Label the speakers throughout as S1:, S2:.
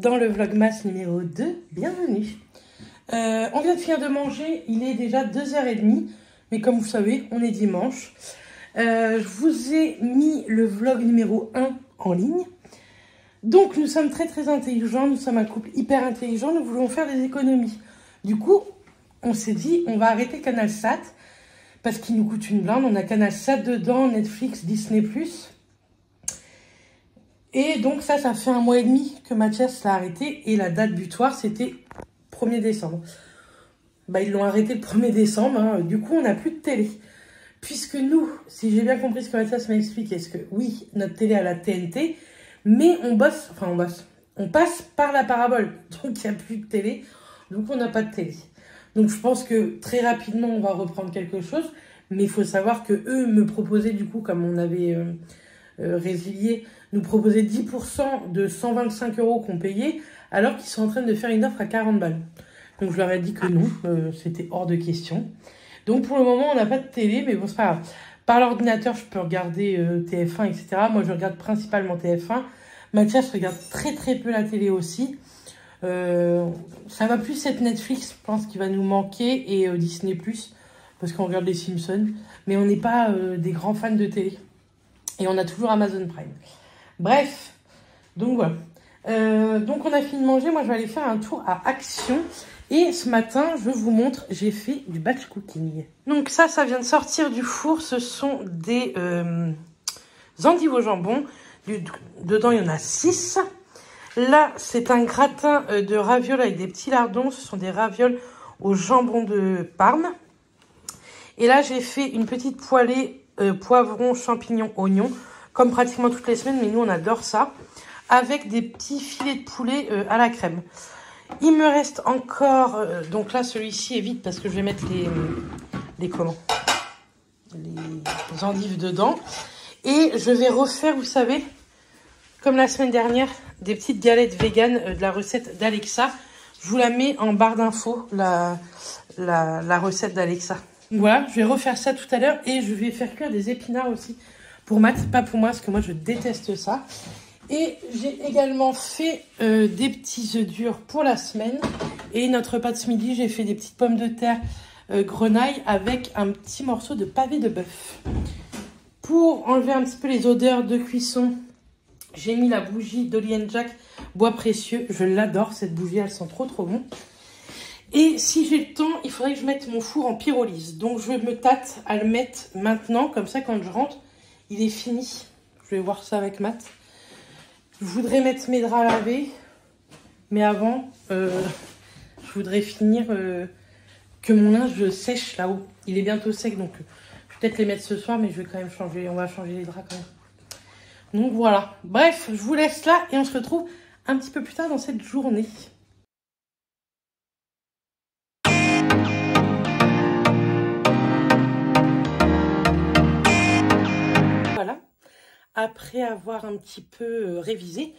S1: dans le Vlogmas numéro 2, bienvenue. On vient de finir de manger, il est déjà 2h30, mais comme vous savez, on est dimanche. Je vous ai mis le vlog numéro 1 en ligne. Donc nous sommes très intelligents, nous sommes un couple hyper intelligent, nous voulons faire des économies. Du coup, on s'est dit, on va arrêter CanalSat, parce qu'il nous coûte une blinde. On a CanalSat dedans, Netflix, Disney+. Et donc ça fait 1 mois et demi que Mathias l'a arrêté. Et la date butoir, c'était 1er décembre. Bah, ils l'ont arrêté le 1er décembre. Hein. Du coup, on n'a plus de télé. Puisque nous, si j'ai bien compris ce que Mathias m'a expliqué, c'est que oui, notre télé a la TNT, mais on passe par la parabole. Donc, il n'y a plus de télé. Donc, on n'a pas de télé. Donc, je pense que très rapidement, on va reprendre quelque chose. Mais il faut savoir que eux me proposaient, du coup, comme on avait résilié, nous proposaient 10% de 125 € qu'on payait, alors qu'ils sont en train de faire une offre à 40 balles. Donc, je leur ai dit que non, c'était hors de question. Donc, pour le moment, on n'a pas de télé, mais bon, c'est pas grave. Par l'ordinateur, je peux regarder TF1, etc. Moi, je regarde principalement TF1. Mathias regarde très peu la télé aussi. Ça va plus être Netflix, je pense, qui va nous manquer, et Disney+, parce qu'on regarde les Simpsons. Mais on n'est pas des grands fans de télé. Et on a toujours Amazon Prime. Bref, donc voilà. Donc on a fini de manger, moi je vais aller faire un tour à Action. Et ce matin, je vous montre, j'ai fait du batch cooking. Donc ça vient de sortir du four, ce sont des endives au jambon. Dedans, il y en a 6. Là, c'est un gratin de ravioles avec des petits lardons. Ce sont des ravioles au jambon de Parme. Et là, j'ai fait une petite poêlée poivron, champignons, oignons, comme pratiquement toutes les semaines, mais nous, on adore ça, avec des petits filets de poulet à la crème. Il me reste encore, donc là, celui-ci est vide parce que je vais mettre les endives dedans. Et je vais refaire, vous savez, comme la semaine dernière, des petites galettes véganes de la recette d'Alexa. Je vous la mets en barre d'infos, la recette d'Alexa. Voilà, je vais refaire ça tout à l'heure et je vais faire cuire des épinards aussi pour Matt, pas pour moi parce que moi je déteste ça. Et j'ai également fait des petits œufs durs pour la semaine. Et notre repas de ce midi, j'ai fait des petites pommes de terre grenaille avec un petit morceau de pavé de bœuf. Pour enlever un petit peu les odeurs de cuisson, j'ai mis la bougie d'Oli & Jack bois précieux. Je l'adore cette bougie, elle sent trop bon. Et si j'ai le temps, il faudrait que je mette mon four en pyrolyse. Donc je me tâte à le mettre maintenant, comme ça quand je rentre, il est fini. Je vais voir ça avec Matt. Je voudrais mettre mes draps à laver, mais avant, je voudrais finir que mon linge sèche là-haut. Il est bientôt sec, donc je vais peut-être les mettre ce soir, mais je vais quand même changer. On va changer les draps quand même. Donc voilà. Bref, je vous laisse là et on se retrouve un petit peu plus tard dans cette journée. Voilà. Après avoir un petit peu révisé,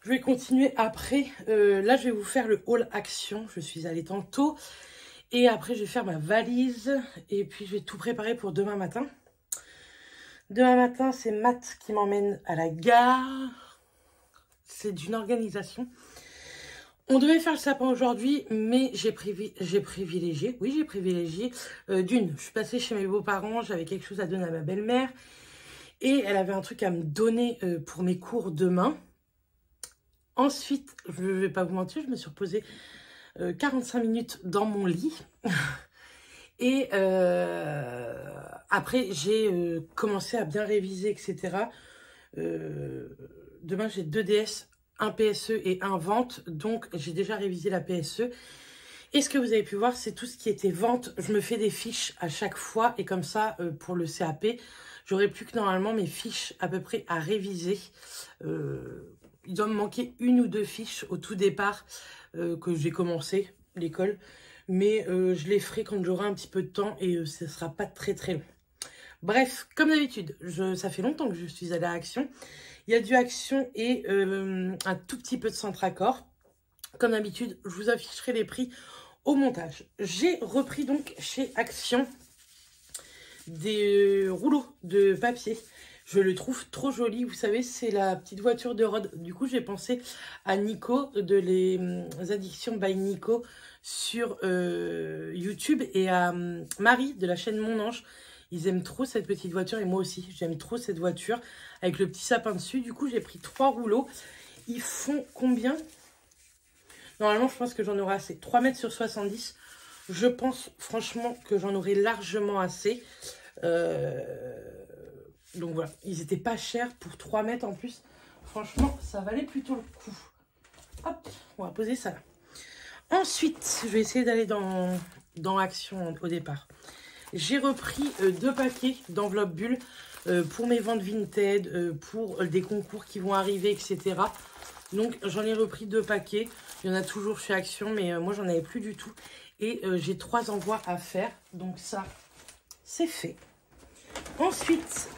S1: je vais continuer après. Là, je vais vous faire le haul Action. Je suis allée tantôt. Et après, je vais faire ma valise. Et puis, je vais tout préparer pour demain matin. Demain matin, c'est Matt qui m'emmène à la gare. C'est d'une organisation. On devait faire le sapin aujourd'hui, mais j'ai privilégié. Oui, j'ai privilégié. D'une, je suis passée chez mes beaux-parents. J'avais quelque chose à donner à ma belle-mère. Et elle avait un truc à me donner pour mes cours demain. Ensuite, je ne vais pas vous mentir, je me suis reposée 45 minutes dans mon lit. Et après, j'ai commencé à bien réviser, etc. Demain, j'ai 2 DS, un PSE et un vente. Donc, j'ai déjà révisé la PSE. Et ce que vous avez pu voir, c'est tout ce qui était vente. Je me fais des fiches à chaque fois. Et comme ça, pour le CAP, j'aurai plus que normalement mes fiches à peu près à réviser. Il doit me manquer 1 ou 2 fiches au tout départ que j'ai commencé l'école. Mais je les ferai quand j'aurai un petit peu de temps et ce ne sera pas très long. Bref, comme d'habitude, ça fait longtemps que je suis allée à Action. Il y a du Action et un tout petit peu de Centracor. Comme d'habitude, je vous afficherai les prix au montage. J'ai repris donc chez Action des rouleaux de papier. Je le trouve trop joli. Vous savez, c'est la petite voiture de Rod. Du coup, j'ai pensé à Nico de les Addictions by Nico sur YouTube et à Marie de la chaîne Mon Ange. Ils aiment trop cette petite voiture et moi aussi. J'aime trop cette voiture avec le petit sapin dessus. Du coup, j'ai pris 3 rouleaux. Ils font combien? Normalement, je pense que j'en aurai assez. 3 mètres sur 70. Je pense franchement que j'en aurai largement assez. Donc voilà, ils étaient pas chers pour 3 mètres en plus. Franchement, ça valait plutôt le coup. Hop, on va poser ça là. Ensuite, je vais essayer d'aller dans Action au départ. J'ai repris 2 paquets d'enveloppes bulles pour mes ventes Vinted, pour des concours qui vont arriver, etc. Donc, j'en ai repris 2 paquets. Il y en a toujours chez Action, mais moi, j'en avais plus du tout. Et j'ai 3 envois à faire. Donc, ça, c'est fait. Ensuite,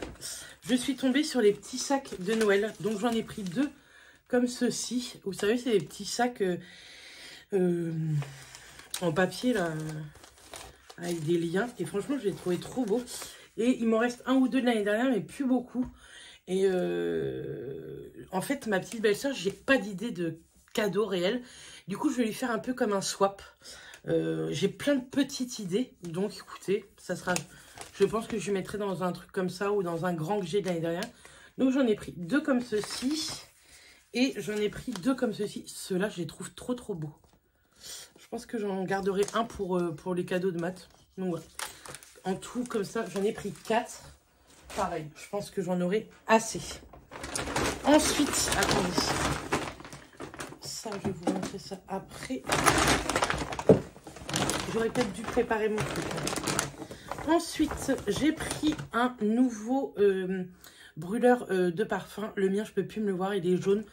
S1: je suis tombée sur les petits sacs de Noël. Donc, j'en ai pris 2 comme ceci. Vous savez, c'est des petits sacs en papier, là, avec des liens. Et franchement, je les trouvais trop beaux. Et il m'en reste 1 ou 2 de l'année dernière, mais plus beaucoup. Et en fait, ma petite belle-sœur, j'ai pas d'idée de cadeau réel. Du coup, je vais lui faire un peu comme un swap. J'ai plein de petites idées. Donc, écoutez, ça sera... Je pense que je mettrai dans un truc comme ça ou dans un grand que j'ai de l'année dernière. Donc, j'en ai pris 2 comme ceci. Et j'en ai pris 2 comme ceci. Ceux-là, je les trouve trop, trop beaux. Je pense que j'en garderai un pour les cadeaux de maths. Donc, voilà. En tout, comme ça, j'en ai pris 4. Pareil, je pense que j'en aurai assez. Ensuite, attendez. Ça, je vais vous montrer ça après. J'aurais peut-être dû préparer mon truc. Ensuite, j'ai pris un nouveau brûleur de parfum. Le mien, je peux plus me le voir, il est jaune.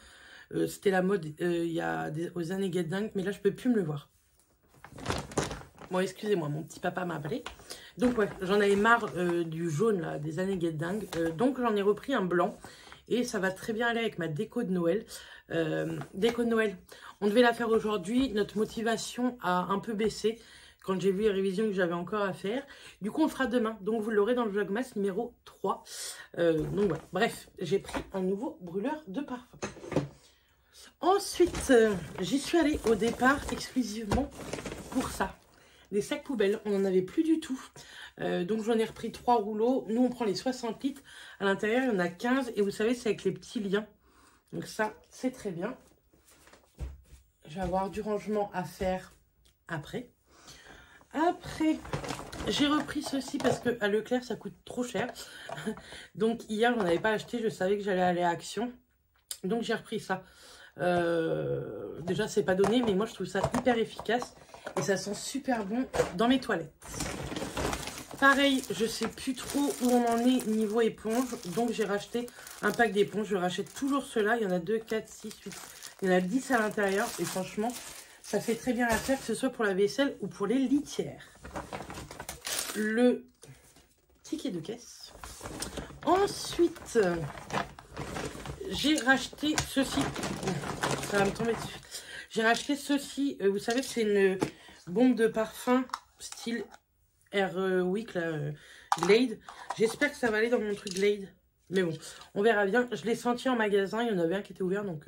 S1: C'était la mode il y a aux années Get Dingue, mais là, je peux plus me le voir. Bon, excusez-moi, mon petit papa m'a appelé. Donc, ouais, j'en avais marre du jaune, là, des années Get Dingue. Donc, j'en ai repris un blanc. Et ça va très bien aller avec ma déco de Noël. Déco de Noël, on devait la faire aujourd'hui. Notre motivation a un peu baissé quand j'ai vu les révisions que j'avais encore à faire. Du coup, on le fera demain. Donc, vous l'aurez dans le Vlogmas numéro 3. Donc, ouais. Bref, j'ai pris un nouveau brûleur de parfum. Ensuite, j'y suis allée au départ exclusivement pour ça. Des sacs poubelles, on n'en avait plus du tout. Donc, j'en ai repris 3 rouleaux. Nous, on prend les 60 litres. À l'intérieur, il y en a 15. Et vous savez, c'est avec les petits liens. Donc, ça, c'est très bien. Je vais avoir du rangement à faire après. Après, j'ai repris ceci parce qu'à Leclerc, ça coûte trop cher. Donc, hier, j'en avais pas acheté. Je savais que j'allais aller à Action. Donc, j'ai repris ça. Déjà, c'est pas donné, mais moi, je trouve ça hyper efficace. Et ça sent super bon dans mes toilettes. Pareil, je sais plus trop où on en est niveau éponge. Donc, j'ai racheté un pack d'éponges. Je rachète toujours ceux-là. Il y en a 2, 4, 6, 8. Il y en a 10 à l'intérieur. Et franchement, ça fait très bien l'affaire, que ce soit pour la vaisselle ou pour les litières. Le ticket de caisse. Ensuite, j'ai racheté ceci. Ça va me tomber dessus. J'ai racheté ceci. Vous savez, c'est une bombe de parfum style Airwick, Glade. J'espère que ça va aller dans mon truc Glade. Mais bon, on verra bien. Je l'ai senti en magasin. Il y en avait un qui était ouvert. Donc,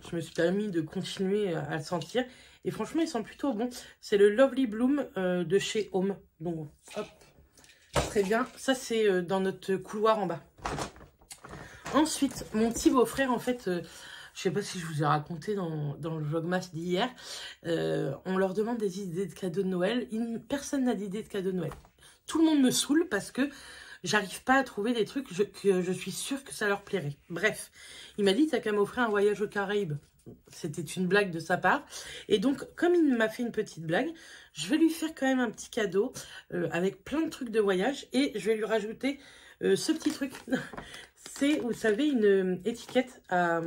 S1: je me suis permis de continuer à le sentir. Et franchement, il sent plutôt bon. C'est le Lovely Bloom de chez Home. Donc, hop. Très bien. Ça, c'est dans notre couloir en bas. Ensuite, mon petit beau-frère, en fait... je sais pas si je vous ai raconté dans le vlogmas d'hier. On leur demande des idées de cadeaux de Noël. Personne n'a d'idée de cadeaux de Noël. Tout le monde me saoule parce que j'arrive pas à trouver des trucs que je suis sûre que ça leur plairait. Bref, il m'a dit, t'as qu'à m'offrir un voyage aux Caraïbes. C'était une blague de sa part. Et donc, comme il m'a fait une petite blague, je vais lui faire quand même un petit cadeau avec plein de trucs de voyage. Et je vais lui rajouter ce petit truc. C'est, vous savez, une étiquette à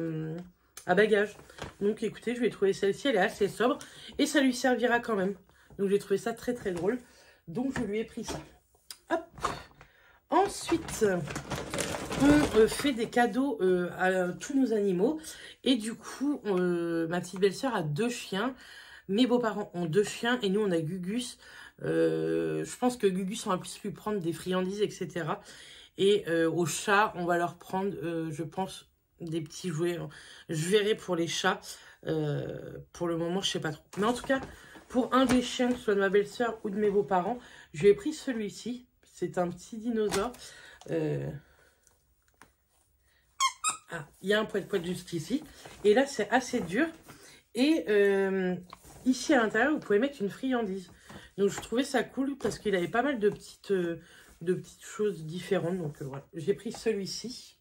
S1: bagages. Donc écoutez, je vais trouver celle-ci, elle est assez sobre et ça lui servira quand même. Donc j'ai trouvé ça très très drôle. Donc je lui ai pris ça. Hop. Ensuite, on fait des cadeaux à tous nos animaux. Et du coup, ma petite belle-sœur a 2 chiens. Mes beaux-parents ont 2 chiens et nous on a Gugus. Je pense que Gugus, on va plus lui prendre des friandises, etc. Et aux chats, on va leur prendre, je pense, des petits jouets. Je verrai pour les chats. Pour le moment, je sais pas trop. Mais en tout cas, pour un des chiens, que ce soit de ma belle-sœur ou de mes beaux-parents, je lui ai pris celui-ci. C'est un petit dinosaure. Ah, il y a un poil-poil juste ici. Et là, c'est assez dur. Et ici, à l'intérieur, vous pouvez mettre une friandise. Donc, je trouvais ça cool parce qu'il avait pas mal de petites choses différentes. Donc, voilà. J'ai pris celui-ci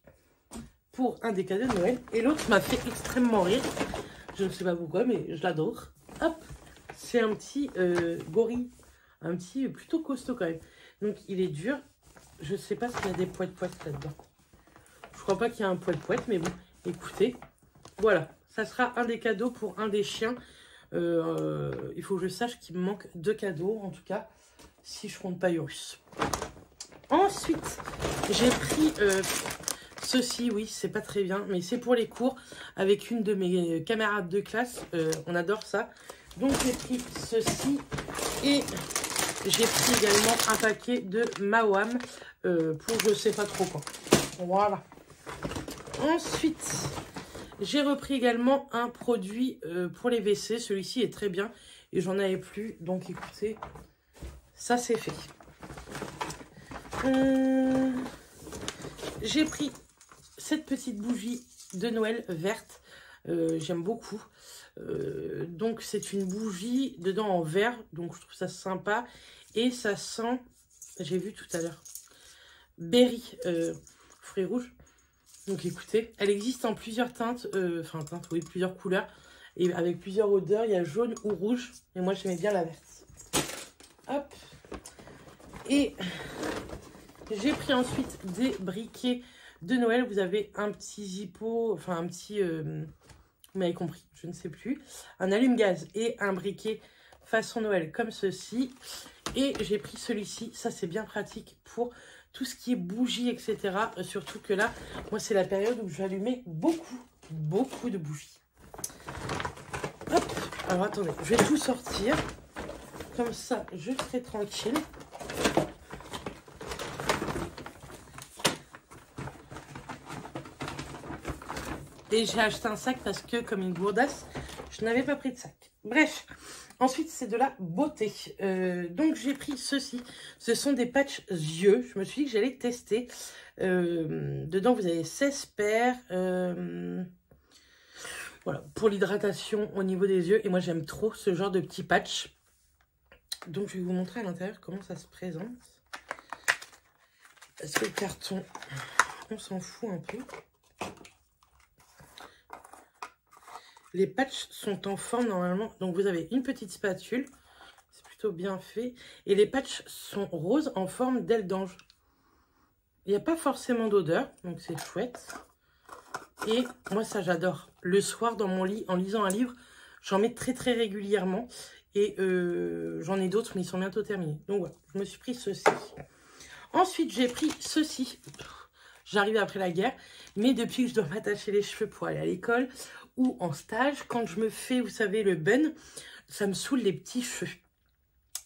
S1: pour un des cadeaux de Noël. Et l'autre m'a fait extrêmement rire. Je ne sais pas pourquoi, mais je l'adore. Hop, c'est un petit gorille. Un petit plutôt costaud quand même. Donc, il est dur. Je ne sais pas s'il y a des poètes là-dedans. Je crois pas qu'il y a un poète, mais bon, écoutez. Voilà, ça sera un des cadeaux pour un des chiens. Il faut que je sache qu'il me manque 2 cadeaux, en tout cas, si je compte pas Urus. Ensuite, j'ai pris ceci, oui, c'est pas très bien, mais c'est pour les cours avec une de mes camarades de classe. On adore ça. Donc, j'ai pris ceci et j'ai pris également un paquet de Mawam pour je sais pas trop quoi. Voilà. Ensuite, j'ai repris également un produit pour les WC. Celui-ci est très bien et j'en avais plus. Donc, écoutez, ça c'est fait. J'ai pris cette petite bougie de Noël verte. J'aime beaucoup. Donc, c'est une bougie dedans en verre. Donc, je trouve ça sympa. Et ça sent, j'ai vu tout à l'heure, berry, fruits rouges. Donc écoutez, elle existe en plusieurs teintes, oui, plusieurs couleurs et avec plusieurs odeurs. Il y a jaune ou rouge, et moi j'aimais bien la verte. Hop. Et j'ai pris ensuite des briquets de Noël. Vous avez un petit zippo, enfin un petit, vous m'avez compris, je ne sais plus, un allume-gaz et un briquet façon Noël comme ceci. Et j'ai pris celui-ci, ça c'est bien pratique pour tout ce qui est bougies, etc. Surtout que là, moi, c'est la période où j'allumais beaucoup de bougies. Hop, alors attendez, je vais tout sortir. Comme ça, je serai tranquille. Et j'ai acheté un sac parce que, comme une gourdasse, je n'avais pas pris de sac. Bref. Ensuite, c'est de la beauté. Donc, j'ai pris ceci. Ce sont des patchs yeux. Je me suis dit que j'allais tester. Dedans, vous avez 16 paires. Voilà, pour l'hydratation au niveau des yeux. Et moi, j'aime trop ce genre de petits patchs. Donc, je vais vous montrer à l'intérieur comment ça se présente. Parce que le carton, on s'en fout un peu. Les patchs sont en forme normalement. Donc, vous avez une petite spatule. C'est plutôt bien fait. Et les patchs sont roses en forme d'aile d'ange. Il n'y a pas forcément d'odeur. Donc, c'est chouette. Et moi, ça, j'adore. Le soir, dans mon lit, en lisant un livre, j'en mets très régulièrement. Et j'en ai d'autres, mais ils sont bientôt terminés. Donc, voilà. Je me suis pris ceci. Ensuite, j'ai pris ceci. J'arrive après la guerre. Mais depuis que je dois m'attacher les cheveux pour aller à l'école ou en stage, quand je me fais, vous savez, le bun, ça me saoule les petits cheveux.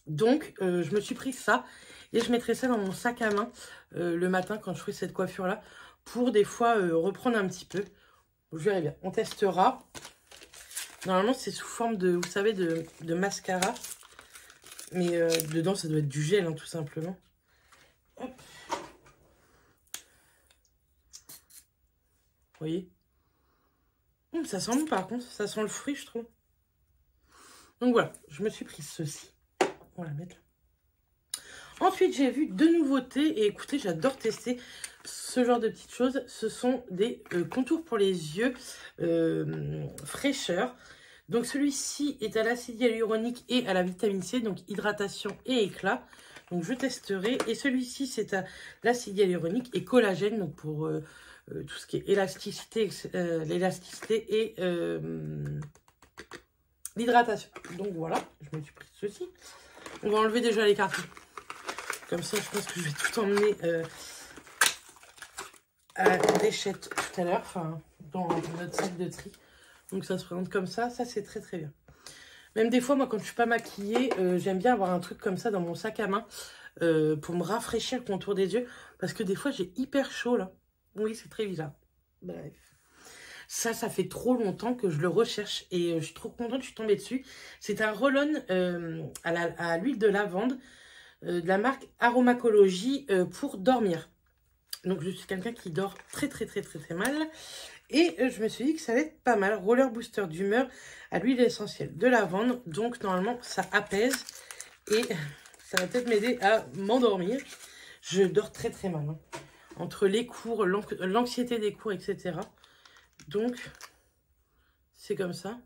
S1: Donc, je me suis pris ça et je mettrai ça dans mon sac à main le matin quand je ferai cette coiffure-là pour des fois reprendre un petit peu. Je verrai bien. On testera. Normalement, c'est sous forme de, vous savez, de mascara. Mais dedans, ça doit être du gel, hein, tout simplement. Hop. Vous voyez? Ça sent bon par contre, ça sent le fruit je trouve. Donc voilà, je me suis pris ceci. On va la mettre là. Ensuite j'ai vu 2 nouveautés et écoutez j'adore tester ce genre de petites choses. Ce sont des contours pour les yeux fraîcheur. Donc celui-ci est à l'acide hyaluronique et à la vitamine C, donc hydratation et éclat. Donc je testerai. Et celui-ci c'est à l'acide hyaluronique et collagène, donc pour... tout ce qui est élasticité, l'élasticité et l'hydratation. Donc voilà, je me suis pris ceci. On va enlever déjà les cartons. Comme ça, je pense que je vais tout emmener à la déchette tout à l'heure, enfin dans notre sac de tri. Donc ça se présente comme ça c'est très bien. Même des fois, moi, quand je suis pas maquillée, j'aime bien avoir un truc comme ça dans mon sac à main pour me rafraîchir le contour des yeux. Parce que des fois, j'ai hyper chaud, là. Oui, c'est très bizarre. Bref. Ça fait trop longtemps que je le recherche et je suis trop contente, je suis tombée dessus. C'est un roll-on à l'huile de lavande de la marque Aromacologie pour dormir. Donc, je suis quelqu'un qui dort très mal. Et je me suis dit que ça allait être pas mal. Roller booster d'humeur à l'huile essentielle de lavande. Donc, normalement, ça apaise et ça va peut-être m'aider à m'endormir. Je dors très mal. Hein. Entre les cours, l'anxiété des cours, etc. Donc, c'est comme ça.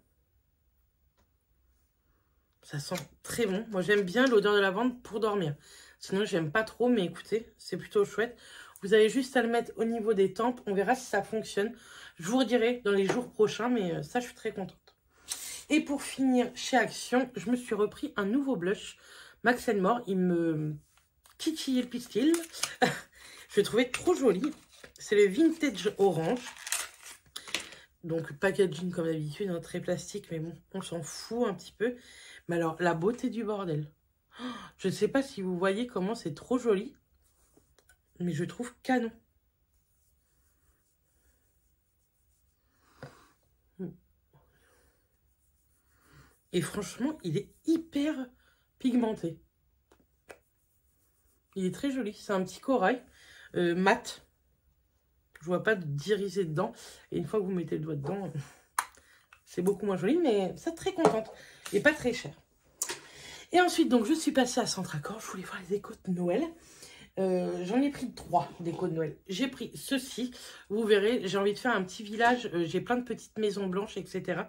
S1: Ça sent très bon. Moi, j'aime bien l'odeur de lavande pour dormir. Sinon, j'aime pas trop, mais écoutez, c'est plutôt chouette. Vous avez juste à le mettre au niveau des tempes. On verra si ça fonctionne. Je vous redirai dans les jours prochains, mais ça, je suis très contente. Et pour finir, chez Action, je me suis repris un nouveau blush Max & More. Il me titillait le pistil. Je l'ai trouvé trop joli. C'est le Vintage Orange. Donc, packaging comme d'habitude, hein, très plastique, mais bon, on s'en fout un petit peu. Mais alors, la beauté du bordel. Je ne sais pas si vous voyez comment c'est trop joli. Mais je trouve canon. Et franchement, il est hyper pigmenté. Il est très joli. C'est un petit corail mat. Je vois pas d'irisé dedans. Et une fois que vous mettez le doigt dedans, c'est beaucoup moins joli. Mais c'est très contente. Et pas très cher. Et ensuite, donc, je suis passée à Centracor. Je voulais voir les décos de Noël. J'en ai pris 3 décos de Noël. J'ai pris ceci. Vous verrez, j'ai envie de faire un petit village. J'ai plein de petites maisons blanches, etc.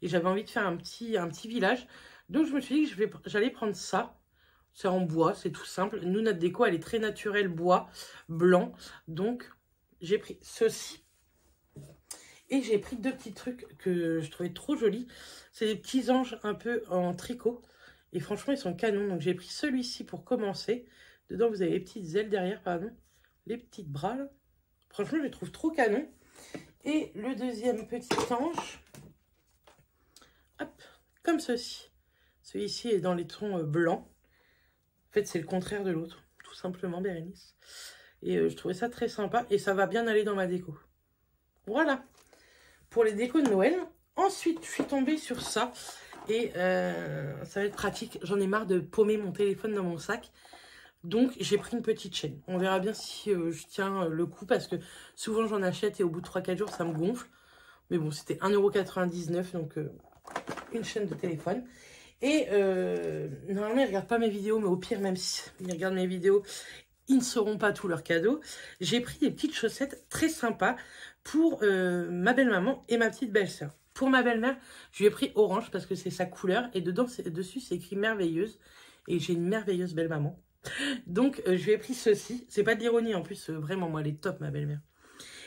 S1: Et j'avais envie de faire un petit village. Donc, je me suis dit que j'allais prendre ça. C'est en bois, c'est tout simple. Nous, notre déco, elle est très naturelle, bois, blanc. Donc, j'ai pris ceci. Et j'ai pris 2 petits trucs que je trouvais trop jolis. C'est des petits anges un peu en tricot. Et franchement, ils sont canons. Donc, j'ai pris celui-ci pour commencer. Dedans, vous avez les petites ailes derrière, pardon. Les petites bras, là. Franchement, je les trouve trop canon. Et le deuxième petit ange. Hop, comme ceci. Celui-ci est dans les tons blancs. En fait, c'est le contraire de l'autre. Tout simplement, Bérénice. Et je trouvais ça très sympa. Et ça va bien aller dans ma déco. Voilà. Pour les décos de Noël. Ensuite, je suis tombée sur ça. Et ça va être pratique. J'en ai marre de paumer mon téléphone dans mon sac. Donc, j'ai pris une petite chaîne. On verra bien si je tiens le coup. Parce que souvent, j'en achète et au bout de 3-4 jours, ça me gonfle. Mais bon, c'était 1,99 €. Donc, une chaîne de téléphone. Et normalement, ils ne regardent pas mes vidéos. Mais au pire, même s'ils regardent mes vidéos, ils ne sauront pas tous leurs cadeaux. J'ai pris des petites chaussettes très sympas pour ma belle-maman et ma petite belle-sœur. Pour ma belle-mère, je lui ai pris orange parce que c'est sa couleur. Et dessus, c'est écrit merveilleuse. Et j'ai une merveilleuse belle-maman. Donc, je lui ai pris ceci. C'est pas de l'ironie en plus. Vraiment, moi, elle est top, ma belle-mère.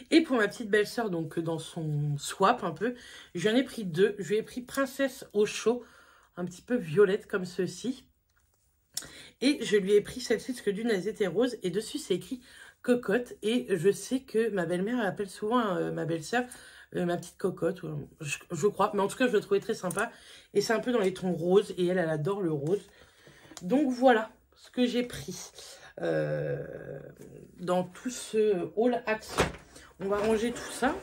S1: Et pour ma petite belle-sœur, donc dans son swap un peu, j'en ai pris 2. Je lui ai pris princesse au chaud. Un petit peu violette comme ceci. Et je lui ai pris celle-ci parce que d'une, elles étaient roses. Et dessus, c'est écrit cocotte. Et je sais que ma belle-mère appelle souvent ma belle-sœur ma petite cocotte. Je crois. Mais en tout cas, je le trouvais très sympa. Et c'est un peu dans les tons roses. Et elle adore le rose. Donc voilà ce que j'ai pris dans tout ce haul Action. On va ranger tout ça.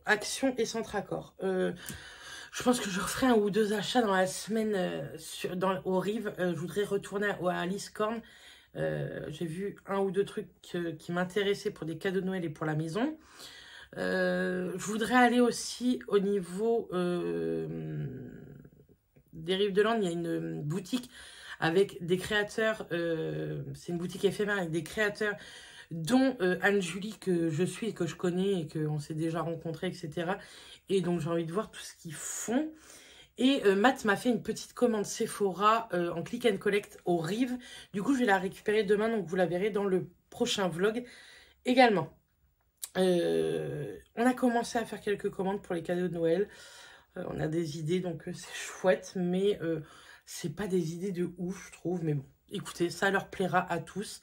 S1: Action et Centracor. Je pense que je referai 1 ou 2 achats dans la semaine au Rive. Je voudrais retourner à Liscorne. J'ai vu 1 ou 2 trucs qui m'intéressaient pour des cadeaux de Noël et pour la maison. Je voudrais aller aussi au niveau des Rives de Lande. Il y a une boutique avec des créateurs. C'est une boutique éphémère avec des créateurs dont Anne-Julie que je suis et que je connais et qu'on s'est déjà rencontrés, etc. Et donc j'ai envie de voir tout ce qu'ils font. Et Matt m'a fait une petite commande Sephora en click and collect au Rive. Du coup, je vais la récupérer demain, donc vous la verrez dans le prochain vlog également. On a commencé à faire quelques commandes pour les cadeaux de Noël. On a des idées, donc c'est chouette, mais c'est pas des idées de ouf, je trouve. Mais bon, écoutez, ça leur plaira à tous.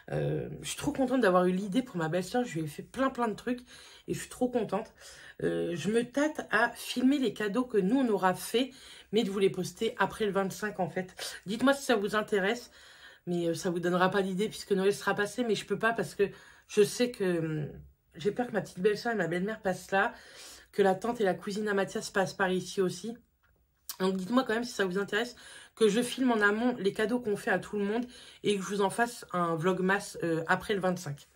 S1: Je suis trop contente d'avoir eu l'idée pour ma belle-sœur. Je lui ai fait plein de trucs et je suis trop contente. Je me tâte à filmer les cadeaux que nous, on aura fait, mais de vous les poster après le 25 en fait. Dites-moi si ça vous intéresse, mais ça vous donnera pas d'idée puisque Noël sera passé, mais je peux pas parce que je sais que j'ai peur que ma petite belle-sœur et ma belle-mère passent là, que la tante et la cousine à Mathias passent par ici aussi. Donc dites-moi quand même si ça vous intéresse que je filme en amont les cadeaux qu'on fait à tout le monde et que je vous en fasse un vlogmas après le 25.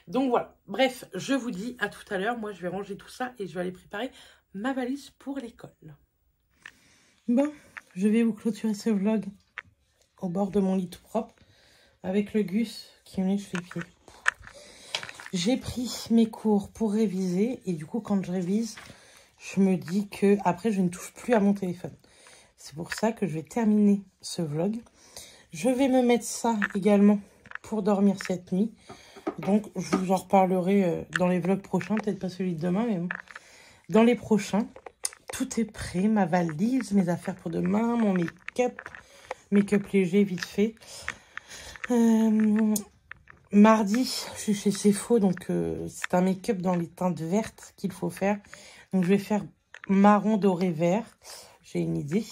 S1: Donc voilà, bref, je vous dis à tout à l'heure. Moi, je vais ranger tout ça et je vais aller préparer ma valise pour l'école. Bon, je vais vous clôturer ce vlog au bord de mon lit tout propre avec le Gus qui me lèche les pieds. J'ai pris mes cours pour réviser et du coup, quand je révise, je me dis que après je ne touche plus à mon téléphone. C'est pour ça que je vais terminer ce vlog. Je vais me mettre ça également pour dormir cette nuit. Donc, je vous en reparlerai dans les vlogs prochains. Peut-être pas celui de demain, mais bon. Dans les prochains, tout est prêt. Ma valise, mes affaires pour demain, mon make-up. Make-up léger, vite fait. Mardi, je suis chez Cefo. Donc, c'est un make-up dans les teintes vertes qu'il faut faire. Donc, je vais faire marron, doré, vert. J'ai une idée.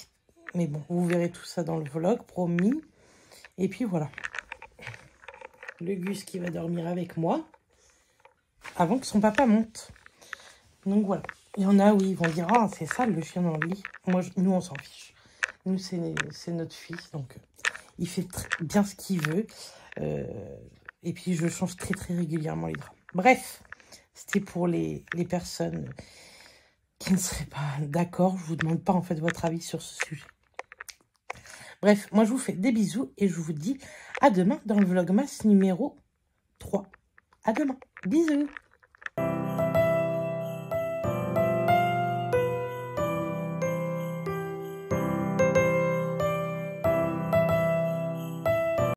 S1: Mais bon, vous verrez tout ça dans le vlog, promis. Et puis voilà. Le Gus qui va dormir avec moi. Avant que son papa monte. Donc voilà. Il y en a, oui, ils vont dire, ah, c'est sale le chien dans le lit. Moi, nous, on s'en fiche. Nous, c'est notre fils. Donc, il fait bien ce qu'il veut. Et puis, je change très régulièrement les draps. Bref, c'était pour les personnes qui ne seraient pas d'accord. Je vous demande pas, en fait, votre avis sur ce sujet. Bref, moi, je vous fais des bisous et je vous dis à demain dans le vlogmas numéro 3. À demain. Bisous.